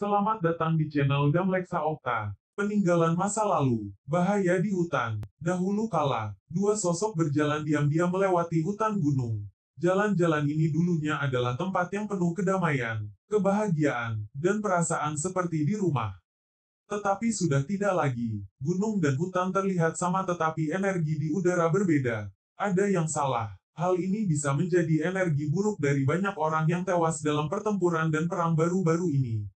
Selamat datang di channel Damleksa Okta. Peninggalan masa lalu, bahaya di hutan. Dahulu kala, dua sosok berjalan diam-diam melewati hutan gunung. Jalan-jalan ini dulunya adalah tempat yang penuh kedamaian, kebahagiaan, dan perasaan seperti di rumah. Tetapi sudah tidak lagi. Gunung dan hutan terlihat sama tetapi energi di udara berbeda. Ada yang salah. Hal ini bisa menjadi energi buruk dari banyak orang yang tewas dalam pertempuran dan perang baru-baru ini.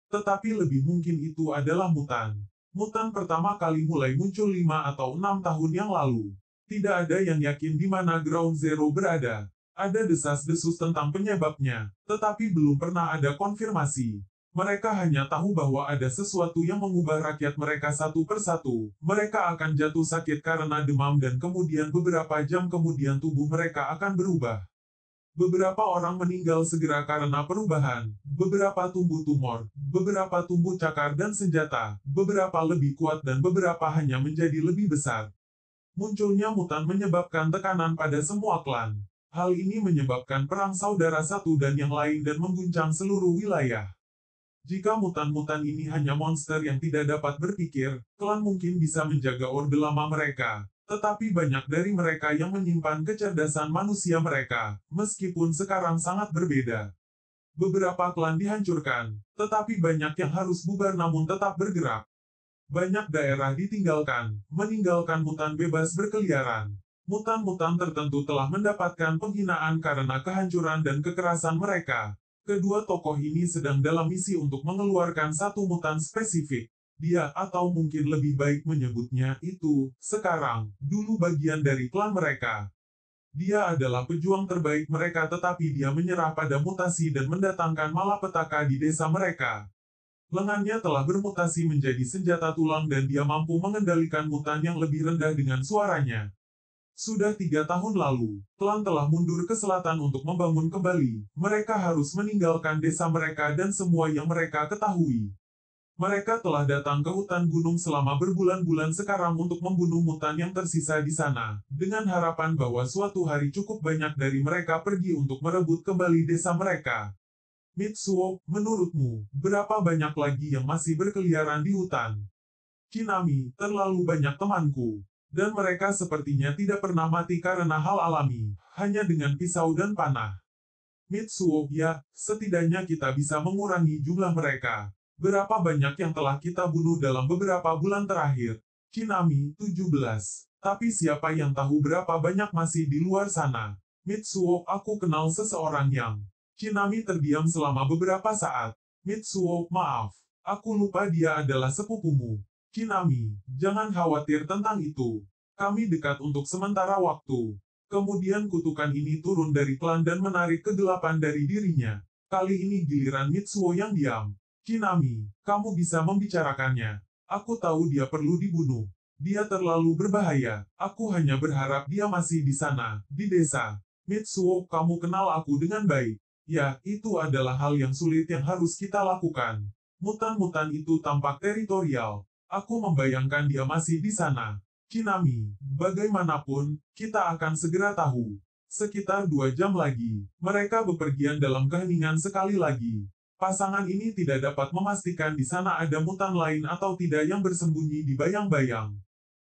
Tetapi lebih mungkin itu adalah mutan. Mutan pertama kali mulai muncul 5 atau 6 tahun yang lalu. Tidak ada yang yakin di mana Ground Zero berada. Ada desas-desus tentang penyebabnya, tetapi belum pernah ada konfirmasi. Mereka hanya tahu bahwa ada sesuatu yang mengubah rakyat mereka satu persatu. Mereka akan jatuh sakit karena demam dan kemudian beberapa jam kemudian tubuh mereka akan berubah. Beberapa orang meninggal segera karena perubahan, beberapa tumbuh tumor, beberapa tumbuh cakar dan senjata, beberapa lebih kuat dan beberapa hanya menjadi lebih besar. Munculnya mutan menyebabkan tekanan pada semua klan. Hal ini menyebabkan perang saudara satu dan yang lain dan mengguncang seluruh wilayah. Jika mutan-mutan ini hanya monster yang tidak dapat berpikir, klan mungkin bisa menjaga orde lama mereka. Tetapi banyak dari mereka yang menyimpan kecerdasan manusia mereka, meskipun sekarang sangat berbeda. Beberapa klan dihancurkan, tetapi banyak yang harus bubar namun tetap bergerak. Banyak daerah ditinggalkan, meninggalkan mutan bebas berkeliaran. Mutan-mutan tertentu telah mendapatkan penghinaan karena kehancuran dan kekerasan mereka. Kedua tokoh ini sedang dalam misi untuk mengeluarkan satu mutan spesifik. Dia, atau mungkin lebih baik menyebutnya itu, sekarang, dulu bagian dari klan mereka. Dia adalah pejuang terbaik mereka tetapi dia menyerah pada mutasi dan mendatangkan malapetaka di desa mereka. Lengannya telah bermutasi menjadi senjata tulang dan dia mampu mengendalikan mutan yang lebih rendah dengan suaranya. Sudah 3 tahun lalu, klan telah mundur ke selatan untuk membangun kembali. Mereka harus meninggalkan desa mereka dan semua yang mereka ketahui. Mereka telah datang ke hutan gunung selama berbulan-bulan sekarang untuk membunuh mutan yang tersisa di sana, dengan harapan bahwa suatu hari cukup banyak dari mereka pergi untuk merebut kembali desa mereka. Mitsuo, menurutmu, berapa banyak lagi yang masih berkeliaran di hutan? Kinami, terlalu banyak temanku. Dan mereka sepertinya tidak pernah mati karena hal alami, hanya dengan pisau dan panah. Mitsuo, ya, setidaknya kita bisa mengurangi jumlah mereka. Berapa banyak yang telah kita bunuh dalam beberapa bulan terakhir? Kinami, 17. Tapi siapa yang tahu berapa banyak masih di luar sana? Mitsuo, aku kenal seseorang yang... Kinami terdiam selama beberapa saat. Mitsuo, maaf. Aku lupa dia adalah sepupumu. Kinami, jangan khawatir tentang itu. Kami dekat untuk sementara waktu. Kemudian kutukan ini turun dari klan dan menarik kegelapan dari dirinya. Kali ini giliran Mitsuo yang diam. Kinami, kamu bisa membicarakannya. Aku tahu dia perlu dibunuh. Dia terlalu berbahaya. Aku hanya berharap dia masih di sana, di desa. Mitsuo, kamu kenal aku dengan baik. Ya, itu adalah hal yang sulit yang harus kita lakukan. Mutan-mutan itu tampak teritorial. Aku membayangkan dia masih di sana. Kinami, bagaimanapun, kita akan segera tahu. Sekitar 2 jam lagi, mereka bepergian dalam keheningan sekali lagi. Pasangan ini tidak dapat memastikan di sana ada mutan lain atau tidak yang bersembunyi di bayang-bayang.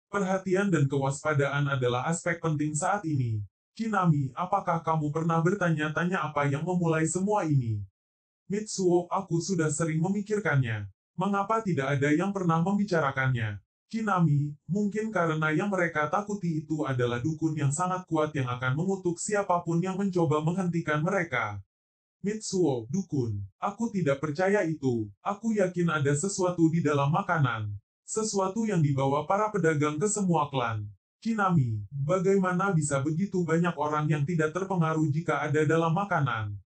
Perhatian dan kewaspadaan adalah aspek penting saat ini. Kinami, apakah kamu pernah bertanya-tanya apa yang memulai semua ini? Mitsuo, aku sudah sering memikirkannya. Mengapa tidak ada yang pernah membicarakannya? Kinami, mungkin karena yang mereka takuti itu adalah dukun yang sangat kuat yang akan mengutuk siapapun yang mencoba menghentikan mereka. Mitsuo, dukun. Aku tidak percaya itu. Aku yakin ada sesuatu di dalam makanan. Sesuatu yang dibawa para pedagang ke semua klan. Kinami, bagaimana bisa begitu banyak orang yang tidak terpengaruh jika ada dalam makanan?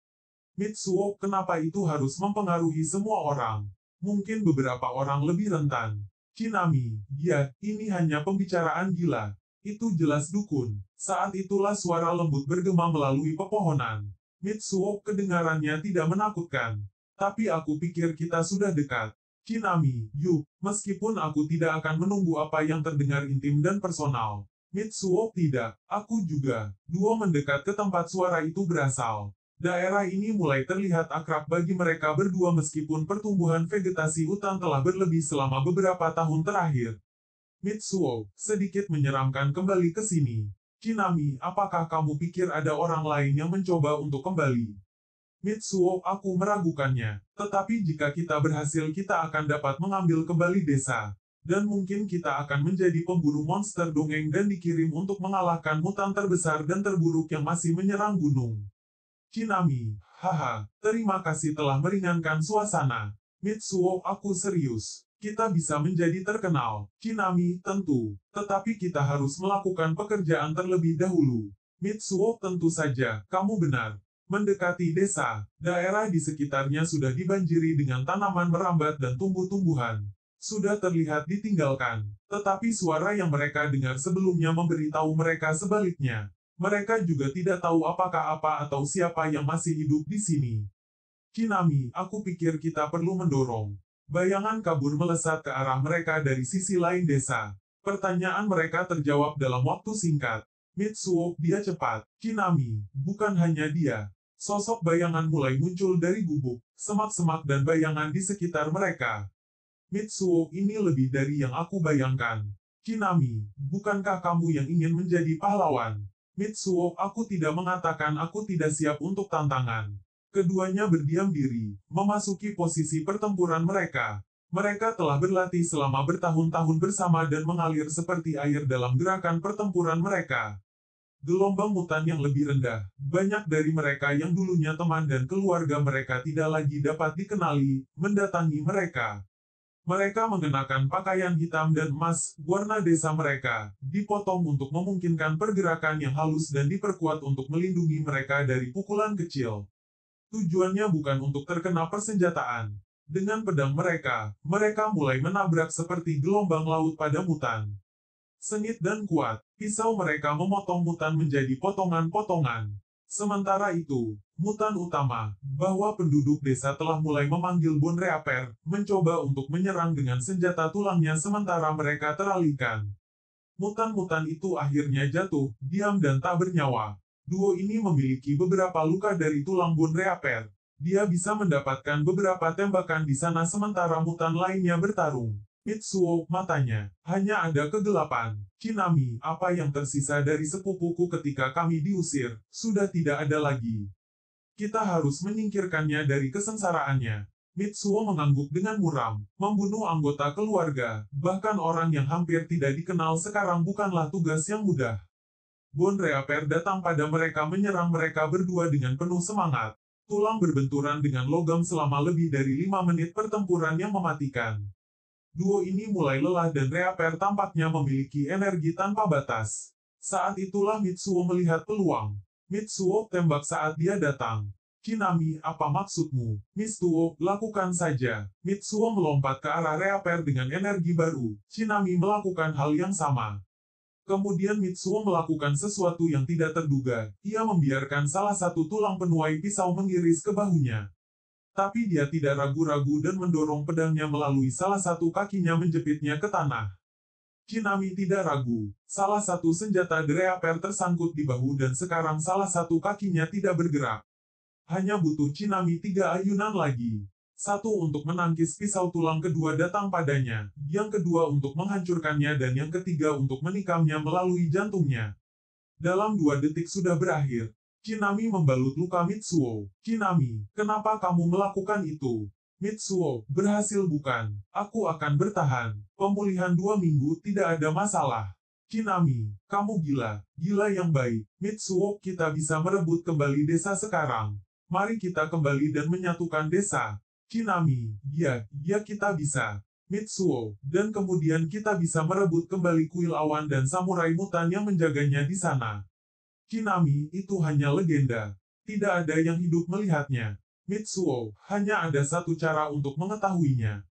Mitsuo, kenapa itu harus mempengaruhi semua orang? Mungkin beberapa orang lebih rentan. Kinami, ya, ini hanya pembicaraan gila. Itu jelas dukun. Saat itulah suara lembut bergema melalui pepohonan. Mitsuo, kedengarannya tidak menakutkan. Tapi aku pikir kita sudah dekat. Kinami, yuk, meskipun aku tidak akan menunggu apa yang terdengar intim dan personal. Mitsuo, tidak, aku juga. Duo mendekat ke tempat suara itu berasal. Daerah ini mulai terlihat akrab bagi mereka berdua meskipun pertumbuhan vegetasi hutan telah berlebih selama beberapa tahun terakhir. Mitsuo, sedikit menyeramkan kembali ke sini. Kinami, apakah kamu pikir ada orang lain yang mencoba untuk kembali? Mitsuo, aku meragukannya. Tetapi jika kita berhasil kita akan dapat mengambil kembali desa. Dan mungkin kita akan menjadi pemburu monster dongeng dan dikirim untuk mengalahkan mutan terbesar dan terburuk yang masih menyerang gunung. Kinami, haha, terima kasih telah meringankan suasana. Mitsuo, aku serius. Kita bisa menjadi terkenal. Kinami, tentu. Tetapi kita harus melakukan pekerjaan terlebih dahulu. Mitsuo, tentu saja, kamu benar. Mendekati desa, daerah di sekitarnya sudah dibanjiri dengan tanaman merambat dan tumbuh-tumbuhan. Sudah terlihat ditinggalkan. Tetapi suara yang mereka dengar sebelumnya memberitahu mereka sebaliknya. Mereka juga tidak tahu apakah apa atau siapa yang masih hidup di sini. Kinami, aku pikir kita perlu mendorong. Bayangan kabur melesat ke arah mereka dari sisi lain desa. Pertanyaan mereka terjawab dalam waktu singkat. Mitsuo, dia cepat. Kinami, bukan hanya dia. Sosok bayangan mulai muncul dari gubuk, semak-semak dan bayangan di sekitar mereka. Mitsuo, ini lebih dari yang aku bayangkan. Kinami, bukankah kamu yang ingin menjadi pahlawan? Mitsuo, aku tidak mengatakan aku tidak siap untuk tantangan. Keduanya berdiam diri, memasuki posisi pertempuran mereka. Mereka telah berlatih selama bertahun-tahun bersama dan mengalir seperti air dalam gerakan pertempuran mereka. Gelombang mutan yang lebih rendah, banyak dari mereka yang dulunya teman dan keluarga mereka tidak lagi dapat dikenali, mendatangi mereka. Mereka mengenakan pakaian hitam dan emas, warna desa mereka, dipotong untuk memungkinkan pergerakan yang halus dan diperkuat untuk melindungi mereka dari pukulan kecil. Tujuannya bukan untuk terkena persenjataan. Dengan pedang mereka, mereka mulai menabrak seperti gelombang laut pada mutan. Sengit dan kuat, pisau mereka memotong mutan menjadi potongan-potongan. Sementara itu, mutan utama, bahwa penduduk desa telah mulai memanggil Bonreaper, mencoba untuk menyerang dengan senjata tulangnya sementara mereka teralihkan. Mutan-mutan itu akhirnya jatuh, diam dan tak bernyawa. Duo ini memiliki beberapa luka dari tulang Bonreaper. Dia bisa mendapatkan beberapa tembakan di sana sementara mutan lainnya bertarung. Mitsuo, matanya, hanya ada kegelapan. Kinami, apa yang tersisa dari sepupuku ketika kami diusir, sudah tidak ada lagi. Kita harus menyingkirkannya dari kesengsaraannya. Mitsuo mengangguk dengan muram, membunuh anggota keluarga, bahkan orang yang hampir tidak dikenal sekarang bukanlah tugas yang mudah. Bonreaper datang pada mereka menyerang mereka berdua dengan penuh semangat. Tulang berbenturan dengan logam selama lebih dari 5 menit pertempuran yang mematikan. Duo ini mulai lelah dan Reaper tampaknya memiliki energi tanpa batas. Saat itulah Mitsuo melihat peluang. Mitsuo tembak saat dia datang. Kinami, apa maksudmu? Mitsuo, lakukan saja. Mitsuo melompat ke arah Reaper dengan energi baru. Kinami melakukan hal yang sama. Kemudian Mitsuo melakukan sesuatu yang tidak terduga. Ia membiarkan salah satu tulang penuai pisau mengiris ke bahunya. Tapi dia tidak ragu-ragu dan mendorong pedangnya melalui salah satu kakinya menjepitnya ke tanah. Kinami tidak ragu. Salah satu senjata Dreaper tersangkut di bahu dan sekarang salah satu kakinya tidak bergerak. Hanya butuh Kinami 3 ayunan lagi. Satu untuk menangkis pisau tulang kedua datang padanya, yang kedua untuk menghancurkannya dan yang ketiga untuk menikamnya melalui jantungnya. Dalam 2 detik sudah berakhir. Kinami membalut luka Mitsuo. Kinami, kenapa kamu melakukan itu? Mitsuo, berhasil bukan? Aku akan bertahan. Pemulihan 2 minggu tidak ada masalah. Kinami, kamu gila. Gila yang baik. Mitsuo, kita bisa merebut kembali desa sekarang. Mari kita kembali dan menyatukan desa. Kinami, ya kita bisa. Mitsuo, dan kemudian kita bisa merebut kembali kuil awan dan samurai mutan yang menjaganya di sana. Kinami, itu hanya legenda. Tidak ada yang hidup melihatnya. Mitsuo, hanya ada satu cara untuk mengetahuinya.